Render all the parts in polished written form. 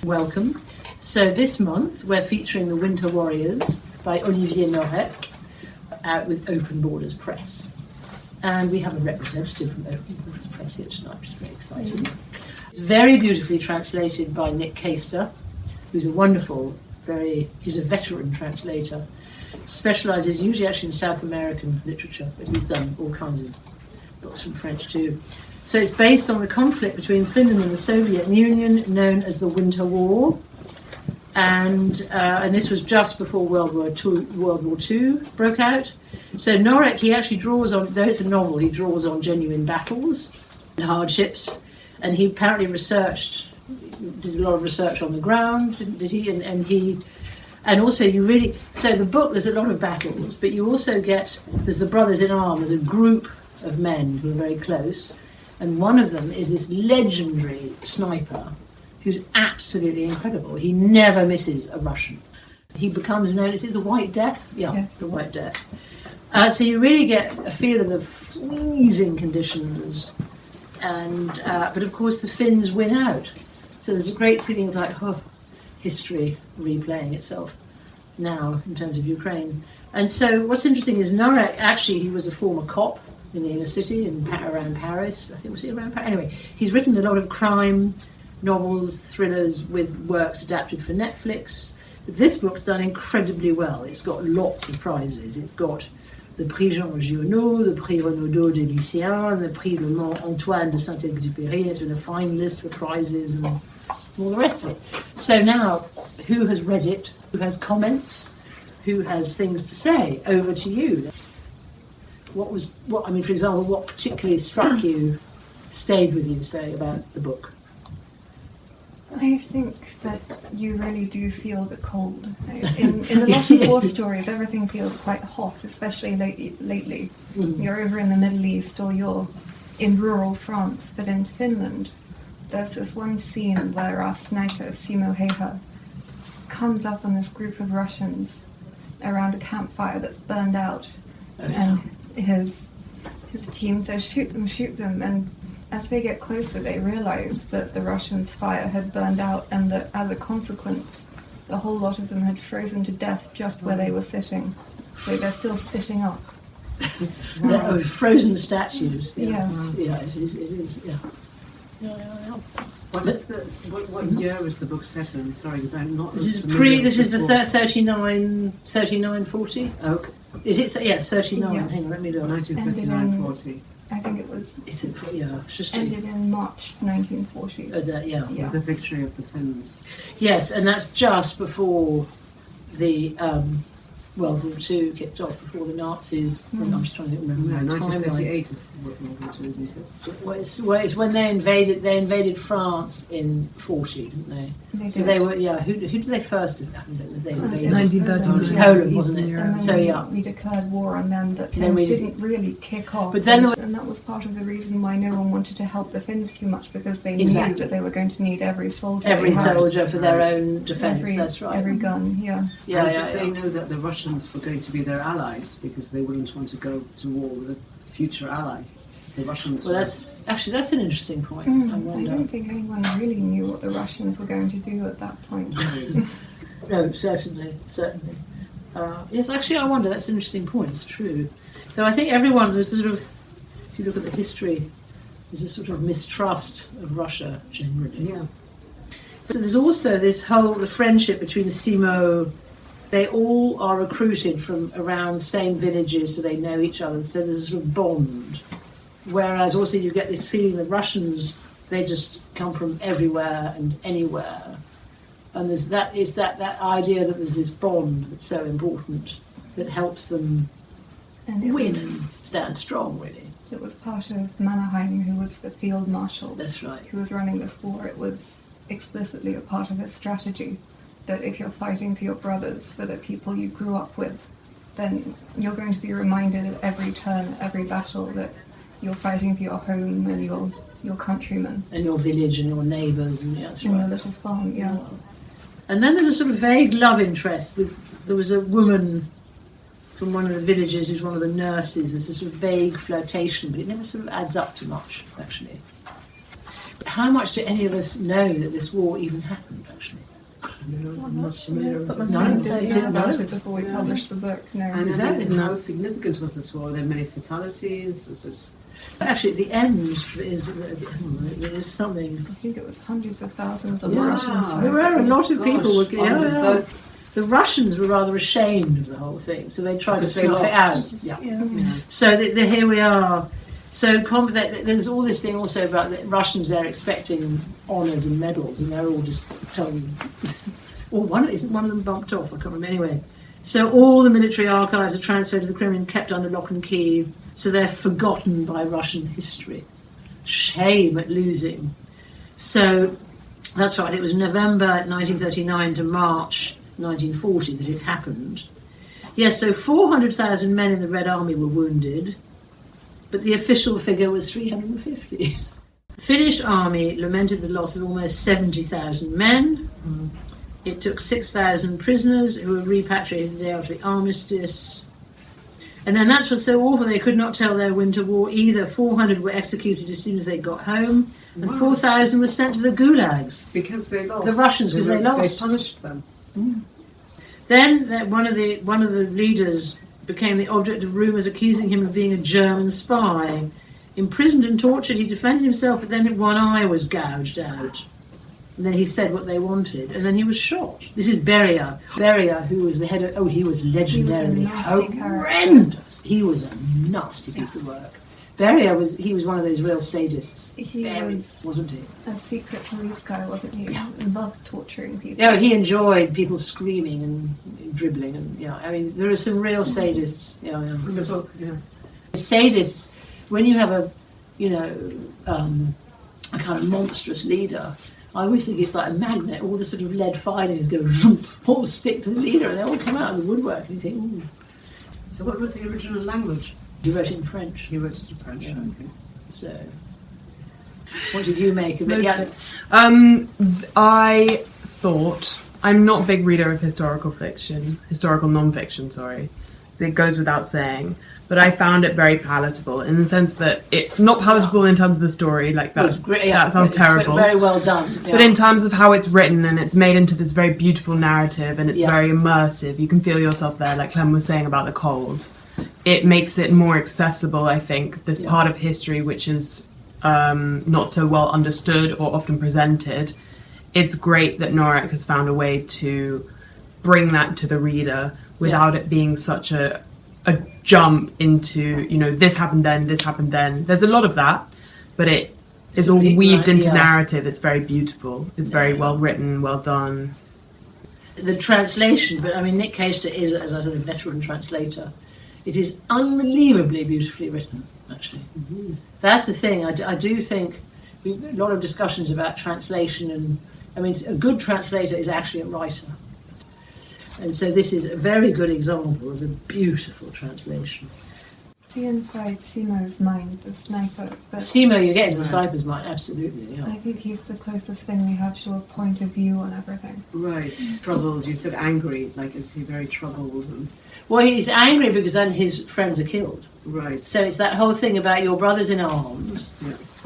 Welcome. So this month we're featuring The Winter Warriors by Olivier Norek, out with Open Borders Press. And we have a representative from Open Borders Press here tonight, which is very exciting. It's very beautifully translated by Nick Caistor, who's a wonderful, he's a veteran translator. Specialises usually actually in South American literature, but he's done all kinds of books in French too. So it's based on the conflict between Finland and the Soviet Union, known as the Winter War. And this was just before World War II broke out. So Norek, he actually draws on, though it's a novel, he draws on genuine battles and hardships. And he apparently did a lot of research on the ground, did he? And also so the book, there's a lot of battles, but you also there's the brothers in arms, there's a group of men who are very close. And one of them is this legendary sniper who's absolutely incredible. He never misses a Russian. He becomes known as the White Death? Yeah, yes. The White Death. So you really get a feel of the freezing conditions. But of course the Finns win out. So there's a great feeling of history replaying itself now in terms of Ukraine. And so what's interesting is Norek, actually he was a former cop in the inner city around Paris. I think was he around Paris? Anyway, he's written a lot of crime novels, thrillers with works adapted for Netflix. But this book's done incredibly well. It's got lots of prizes. It's got the Prix Jean Giono, the Prix Renaudot des Lycéens, the Prix Le Mans Antoine de Saint-Exupéry. It's been a fine list for prizes and all the rest of it. So now, who has read it? Who has comments? Who has things to say? Over to you. For example, what particularly struck you, stayed with you, say, about the book? I think that you really do feel the cold. In a lot of war stories, everything feels quite hot, especially lately. Mm-hmm. You're over in the Middle East or you're in rural France, but in Finland, there's this one scene where our sniper, Simo Heiha, comes up on this group of Russians around a campfire that's burned out. Oh, yeah. And his team says, shoot them, and as they get closer, they realize that the Russians' fire had burned out and that as a consequence, the whole lot of them had frozen to death just where they were sitting. So they're still sitting up. Wow. Frozen statues. Yeah. Yeah, it is, yeah. What year was the book set in? Sorry, because I'm not... This is the 39, 40? Okay. Is it? Yes, 39. Yeah. Hang on, let me look. 1939, 40. I think it was... ended in March 1940. With the victory of the Finns. Yes, and that's just before the World War II kicked off, before the Nazis... I'm just trying to remember. 1938 is World War II, isn't it? Well, it's when they invaded France in 40, didn't they? So they were, who did they first invade? They invaded 1913. Poland, wasn't it? And then we declared war on them, but then didn't really kick off. But then and that was part of the reason why no one wanted to help the Finns too much, because they knew that they were going to need every soldier. Every soldier for their own defence, that's right. Every gun, Did they know that the Russians were going to be their allies, because they wouldn't want to go to war with a future ally? The Russians. Well, that's an interesting point. I don't think anyone really knew what the Russians were going to do at that point. No, certainly. Yes, actually, I wonder. That's an interesting point. It's true. Though I think everyone, there's if you look at the history, there's a sort of mistrust of Russia generally. Yeah. But there's also the friendship between Simo. They all are recruited from around same villages, so they know each other. So there's a sort of bond. Whereas also you get this feeling that Russians, they just come from everywhere and anywhere. And there's that idea that there's this bond that's so important that helps them win and stand strong, really. It was part of Mannerheim, who was the field marshal. That's right. Who was running this war. It was explicitly a part of his strategy that if you're fighting for your brothers, for the people you grew up with, then you're going to be reminded at every turn, every battle, that you're fighting for your home and your countrymen. And your village and your neighbours and your little farm, yeah. And then there's a sort of vague love interest there was a woman from one of the villages who's one of the nurses. There's a sort of vague flirtation, but it never sort of adds up to much, actually. But how much do any of us know that this war even happened, actually? But None. we didn't know about it before we published the book. No. And Exactly. how significant was this war? Were there many fatalities? Was it... Actually, at the end, there is something. I think it was hundreds of thousands of Yeah. Russians. There were a lot of people. Gosh, but The Russians were rather ashamed of the whole thing, so they tried to Because they snuff it lost. out. Yeah. yeah. So here we are. So there's all this thing also about the Russians. They're expecting honours and medals, and they're all just told. Well, one of them bumped off. I can't remember anyway. So all the military archives are transferred to the Kremlin, kept under lock and key. So they're forgotten by Russian history. Shame at losing. So that's right. It was November 1939 to March 1940 that it happened. Yes. So 400,000 men in the Red Army were wounded. But the official figure was 350. The Finnish army lamented the loss of almost 70,000 men. It took 6,000 prisoners who were repatriated the day after the armistice. And then that's what's so awful, they could not tell their winter war either. 400 were executed as soon as they got home, and 4,000 were sent to the gulags. Because they lost. The Russians, because they lost. They punished them. Then one of the leaders became the object of rumours accusing him of being a German spy. Imprisoned and tortured, he defended himself, but then one eye was gouged out. And then he said what they wanted, and then he was shot. This is Beria. Beria, who was the head of... Oh, he was legendarily horrendous. He was a nasty piece of work. Beria was one of those real sadists. He was, wasn't he? A secret police guy, wasn't he? Yeah. He loved torturing people. Yeah, he enjoyed people screaming and dribbling, and I mean, there are some real sadists. In the book, yeah. Sadists, when you have a kind of monstrous leader, I always think it's like a magnet. All the sort of lead filings go zoom, all stick to the leader, and they all come out of the woodwork. And you think, ooh. So what was the original language? He wrote it in French. He wrote it in French. Yeah. Okay. So, what did you make of it? Yeah. I thought, I'm not a big reader of historical non-fiction, sorry. It goes without saying. But I found it very palatable in the sense that not palatable in terms of the story, like that. That sounds terrible. Very well done. Yeah. But in terms of how it's written and it's made into this very beautiful narrative and it's very immersive, you can feel yourself there, like Clem was saying about the cold. It makes it more accessible, I think, this part of history which is not so well understood or often presented. It's great that Norek has found a way to bring that to the reader without it being such a jump into, this happened then, this happened then. There's a lot of that, but it is all weaved into narrative. It's very beautiful. It's very well written, well done. The translation, but I mean, Nick Caistor is, as a sort of veteran translator, it is unbelievably beautifully written, actually. Mm-hmm. That's the thing. I do think a lot of discussions about translation, and I mean, a good translator is actually a writer. And so this is a very good example of a beautiful translation. See inside Simo's mind, the sniper. Simo, you get into the sniper's mind, absolutely. Yeah. I think he's the closest thing we have to a point of view on everything. Right. Troubled. You said angry. Like, is he very troubled? Well, he's angry because then his friends are killed. Right. So it's that whole thing about your brothers in arms,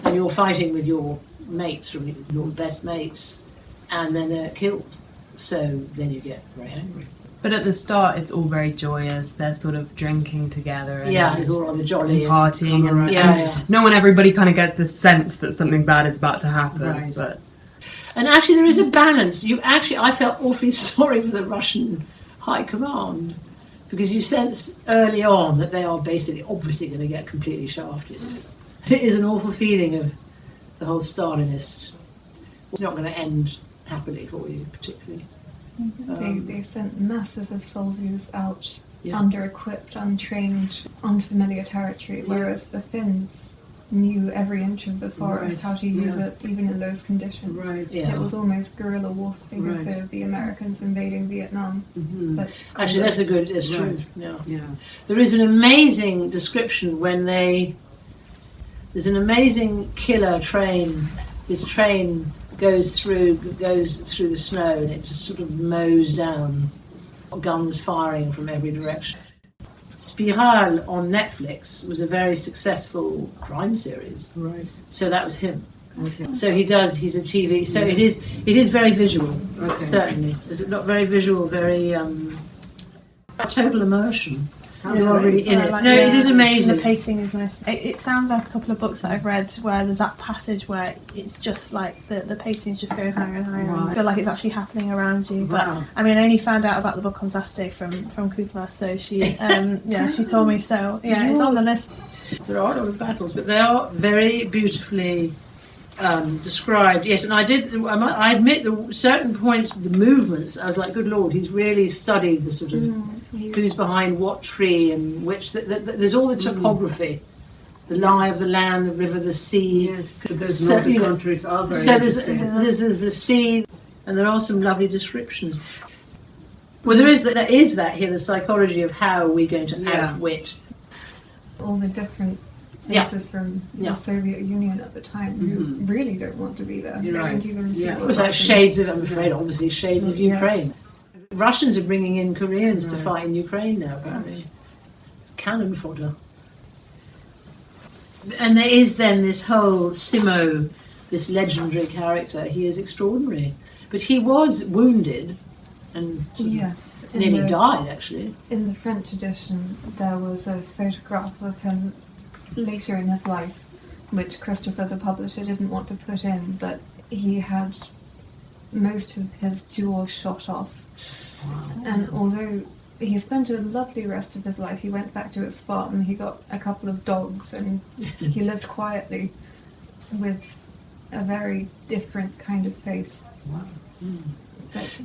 and you're fighting with your mates, your best mates, and then they're killed. So then you get very angry. But at the start, it's all very joyous. They're sort of drinking together and it's all on the jolly and partying, and everybody kind of gets this sense that something bad is about to happen. Right. And actually, there is a balance. I felt awfully sorry for the Russian High Command, because you sense early on that they are basically, obviously, going to get completely shafted. It is an awful feeling of the whole Stalinist. It's not going to end happily for you, particularly. They sent masses of soldiers out, under-equipped, untrained, unfamiliar territory, whereas the Finns knew every inch of the forest, how to use it, even in those conditions. Right. Yeah. It was almost guerrilla warfare of the Americans invading Vietnam. Mm-hmm. But actually, that's true. Yeah. There is an amazing description when there's an amazing killer train. This train goes through the snow, and it just sort of mows down, guns firing from every direction. Spiral on Netflix was a very successful crime series. Right. So that was him. Okay. So he does. He's a TV. So it is very visual. Okay. Certainly, is it not very visual? Very total immersion. Sounds You're great. already in it. Like, No, it is The amazing. pacing is nice. It sounds like a couple of books that I've read where there's that passage where it's just like the pacing is just going higher and higher. And Right. you feel like it's actually happening around you. Wow. But I mean, I only found out about the book on Saturday from Cooper, so she she told me. So yeah, it's on the list. There are a lot of battles, but they are very beautifully described. Yes, and I admit the certain points, the movements. I was like, good Lord, he's really studied the sort of who's behind what tree and which. There's all the topography, the lie of the land, the river, the sea. Yes, those So, Nordic you know, countries are very So interesting. there's the sea, and there are some lovely descriptions. Well, there is that here, the psychology of how are we going to outwit. All the different Yeah. places from Yeah. the Soviet Union at the time who really don't want to be there. You're They right. don't even Yeah. feel It was like welcome. shades of, I'm afraid, obviously, shades of Yes. Ukraine. Russians are bringing in Koreans to Right. fight in Ukraine now, apparently. Cannon fodder. And there is then this whole Simo, this legendary character. He is extraordinary. But he was wounded and sort of Yes. nearly died, actually. In the French edition, there was a photograph of him later in his life, which Christopher, the publisher, didn't want to put in, but he had most of his jaw shot off. And although he spent a lovely rest of his life, he went back to his farm, he got a couple of dogs, and he lived quietly with a very different kind of face. Wow.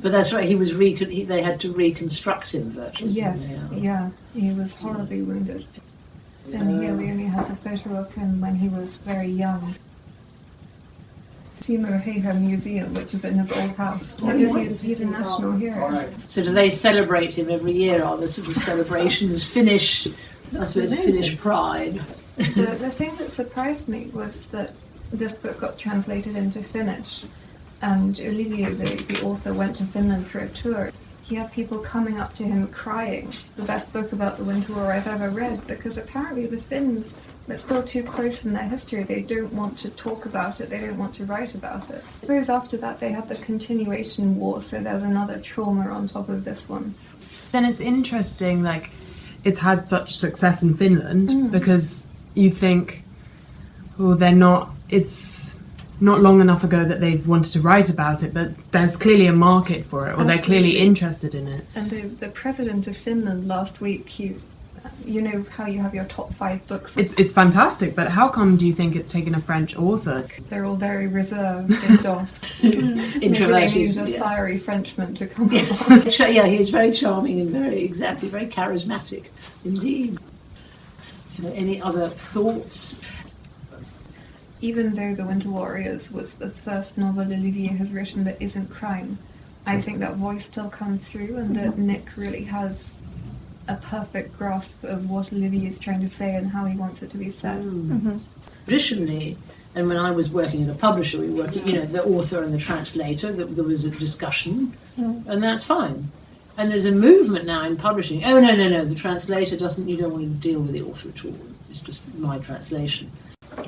But that's right, he was they had to reconstruct him virtually. Yes, yeah, he was horribly wounded. And here we only have a photo of him when he was very young. Simo Heiha Museum, which is in his old house. He's a national hero. So do they celebrate him every year? Are the sort of celebrations Finnish? I suppose amazing. Finnish pride. The thing that surprised me was that this book got translated into Finnish, and Olivier, the author, went to Finland for a tour. He had people coming up to him crying, the best book about the Winter War I've ever read, because apparently the Finns, it's still too close in their history. They don't want to talk about it, they don't want to write about it. I suppose after that they had the continuation war, so there's another trauma on top of this one. Then it's interesting, like, it's had such success in Finland because you think, it's not long enough ago that they've wanted to write about it, but there's clearly a market for it, or they're clearly interested in it. And the president of Finland last week, you know how you have your top 5 books? It's fantastic, but how come do you think it's taken a French author? They're all very reserved and off. Maybe they Introverted. need a Yeah. fiery Frenchman to come along. Yeah, he's very charming and very charismatic indeed. So any other thoughts? Even though The Winter Warriors was the first novel Olivier has written that isn't crime, I think that voice still comes through, and that Nick really has a perfect grasp of what Olivier is trying to say and how he wants it to be said. Traditionally, and when I was working at a publisher, we were working, the author and the translator, there was a discussion, and that's fine. And there's a movement now in publishing. Oh, no, the translator you don't want to deal with the author at all. It's just my translation.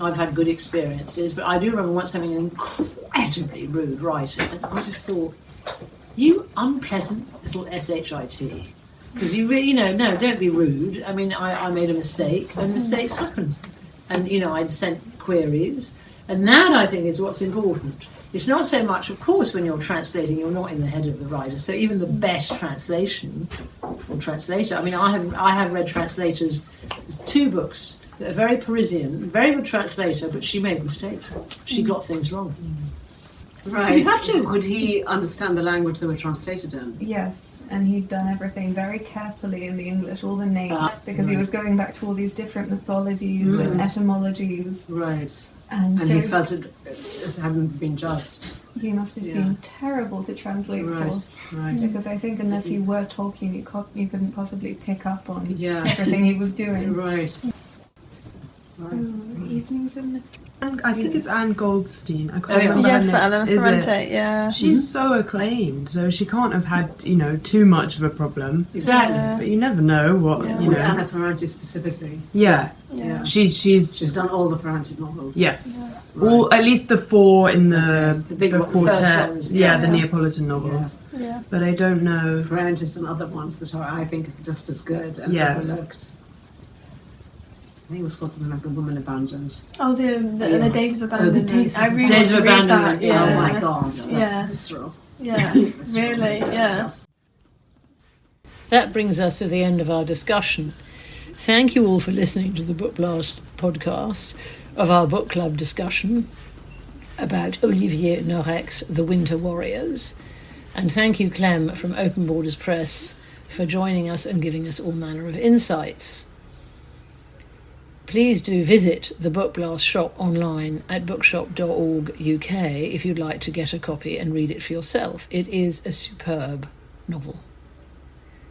I've had good experiences, but I do remember once having an incredibly rude writer, and I just thought, you unpleasant little shit. Because you really, no, don't be rude. I mean, I made a mistake, and mistakes happen. And, I'd sent queries, and that, I think, is what's important. It's not so much, of course, when you're translating, you're not in the head of the writer. So even the best translation or translator, I mean, I have read translators, there's 2 books that are very Parisian, very good translator, but she made mistakes. She got things wrong. Right. You have to. Could he understand the language they were translated in? Yes, and he'd done everything very carefully in the English, all the names, because he right. was going back to all these different mythologies and etymologies. Right. And And so he felt it hadn't been just. he must have been terrible to translate Right. for. Right. Because I think unless you were talking, you couldn't possibly pick up on Yeah. everything he was doing. Right. Oh, evenings in the... And I think it's Anne Goldstein. I can't Oh, yeah. remember Yes, her name. Elena Is it? Ferrante, yeah. She's so acclaimed, so she can't have had, too much of a problem. Exactly. Yeah. But you never know what, Yeah. With Anna Ferrante specifically. Yeah. Yeah. She's done all the Ferrante novels. yes. Yeah. All Right. at least the 4 in the big one, the first quartet. ones, Yeah, the yeah. Neapolitan novels. Yeah. But I don't know. Ferrante's and other ones that are, I think, just as good and Yeah. overlooked. I think it was called something like The Woman Abandoned. Oh, the Days of Abandonment. Days of I really Days want of to read Abandonment, that. yeah. Oh my god, that's Yeah. visceral. Yeah, That's visceral. really, It's yeah. just- That brings us to the end of our discussion. Thank you all for listening to the BookBlast podcast of our book club discussion about Olivier Norek's The Winter Warriors. And thank you, Clem, from Open Borders Press, for joining us and giving us all manner of insights. Please do visit the BookBlast shop online at bookshop.org.uk if you'd like to get a copy and read it for yourself. It is a superb novel.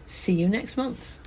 See you next month.